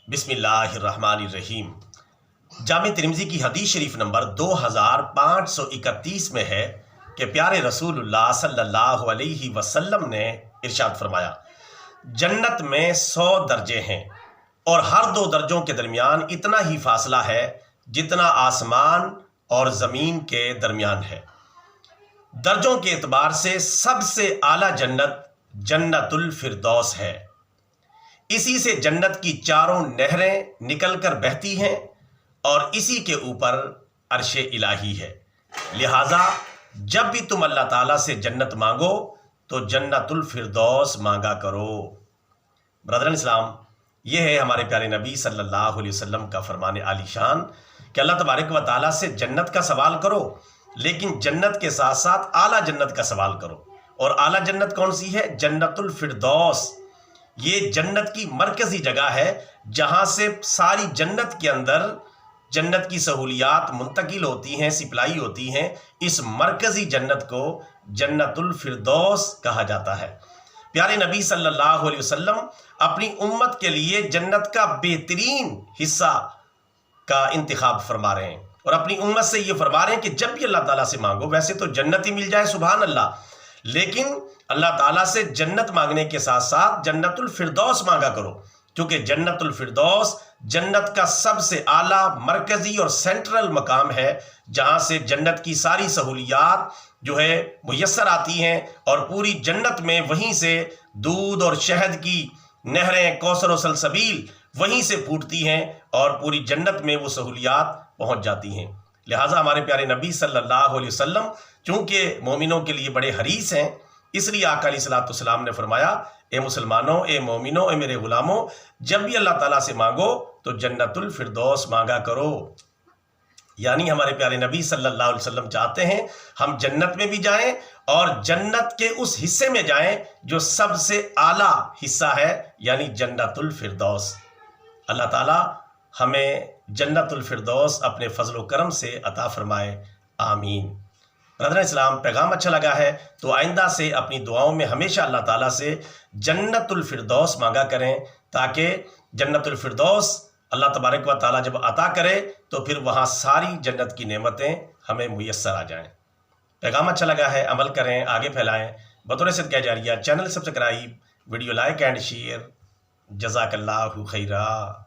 बिस्मिल्लाहिर्रहमानिर्रहीम। जामे तिरमिज़ी की हदीस शरीफ नंबर 2531 में है कि प्यारे रसूलुल्लाह सल्लल्लाहु अलैहि वसल्लम ने इरशाद फरमाया, जन्नत में 100 दर्जे हैं और हर 2 दर्जों के दरमियान इतना ही फासला है जितना आसमान और ज़मीन के दरमियान है। दर्जों के एतबार से सबसे आला जन्नत जन्नतुल फिरदौस है। इसी से जन्नत की चारों नहरें निकलकर बहती हैं और इसी के ऊपर अर्श इलाही है। लिहाजा जब भी तुम अल्लाह ताला से जन्नत मांगो तो जन्नतुल फिरदौस मांगा करो। ब्रदरन इस्लाम, ये है हमारे प्यारे नबी सल्लल्लाहु अलैहि वसल्लम का फरमान आलीशान कि अल्लाह तबारक व ताला से जन्नत का सवाल करो, लेकिन जन्नत के साथ साथ आला जन्नत का सवाल करो। और आला जन्नत कौन सी है? जन्नतुल फिरदौस। ये जन्नत की मरकजी जगह है जहां से सारी जन्नत के अंदर जन्नत की सहूलियात मुंतकिल होती हैं, सिप्लाई होती हैं। इस मरकजी जन्नत को जन्नतुल फिरदौस कहा जाता है। प्यारे नबी सल्लल्लाहु अलैहि वसल्लम अपनी उम्मत के लिए जन्नत का बेहतरीन हिस्सा का इंतखाब फरमा रहे हैं और अपनी उम्मत से ये फरमा रहे हैं कि जब भी अल्लाह ताला से मांगो, वैसे तो जन्नत ही मिल जाए सुभान अल्लाह, लेकिन अल्लाह ताला से जन्नत मांगने के साथ साथ जन्नतुल फिरदौस मांगा करो, क्योंकि जन्नतुल फिरदौस जन्नत का सबसे आला मरकजी और सेंट्रल मकाम है जहां से जन्नत की सारी सहूलियात जो है मुयस्सर आती हैं और पूरी जन्नत में वहीं से दूध और शहद की नहरें, कौसर और सलसबील वहीं से फूटती हैं और पूरी जन्नत में वो सहूलियात पहुंच जाती हैं। लिहाजा हमारे प्यारे नबी सल्लल्लाहु अलैहि वसल्लम चूँकि मोमिनों के लिए बड़े हरीस हैं, इसलिए आका अलैहिस्सलाम ने फरमाया, ए मुसलमानों, ए मोमिनों, ए मेरे गुलामों, जब भी अल्लाह ताला से मांगो तो जन्नतुल फिरदौस मांगा करो। यानी हमारे प्यारे नबी सल्लल्लाहु अलैहि वसल्लम चाहते हैं हम जन्नत में भी जाएं और जन्नत के उस हिस्से में जाएं जो सबसे आला हिस्सा है, यानी जन्नतुल फिरदौस। अल्लाह ताला हमें जन्नतुल फिरदौस अपने फजल व करम से अता फरमाए, आमीन। ब्रदर इस्लाम, पैगाम अच्छा लगा है तो आइंदा से अपनी दुआओं में हमेशा अल्लाह ताला से जन्नतुल फिरदौस मांगा करें, ताकि जन्नतुल फिरदौस अल्लाह तबारक व ताला जब अता करे तो फिर वहाँ सारी जन्नत की नेमतें हमें मुयस्सर आ जाएं। पैगाम अच्छा लगा है, अमल करें, आगे फैलाएं। बतौर सदका जारिया channel subscribe, video like and share. जज़ाकल्लाहु खैरा।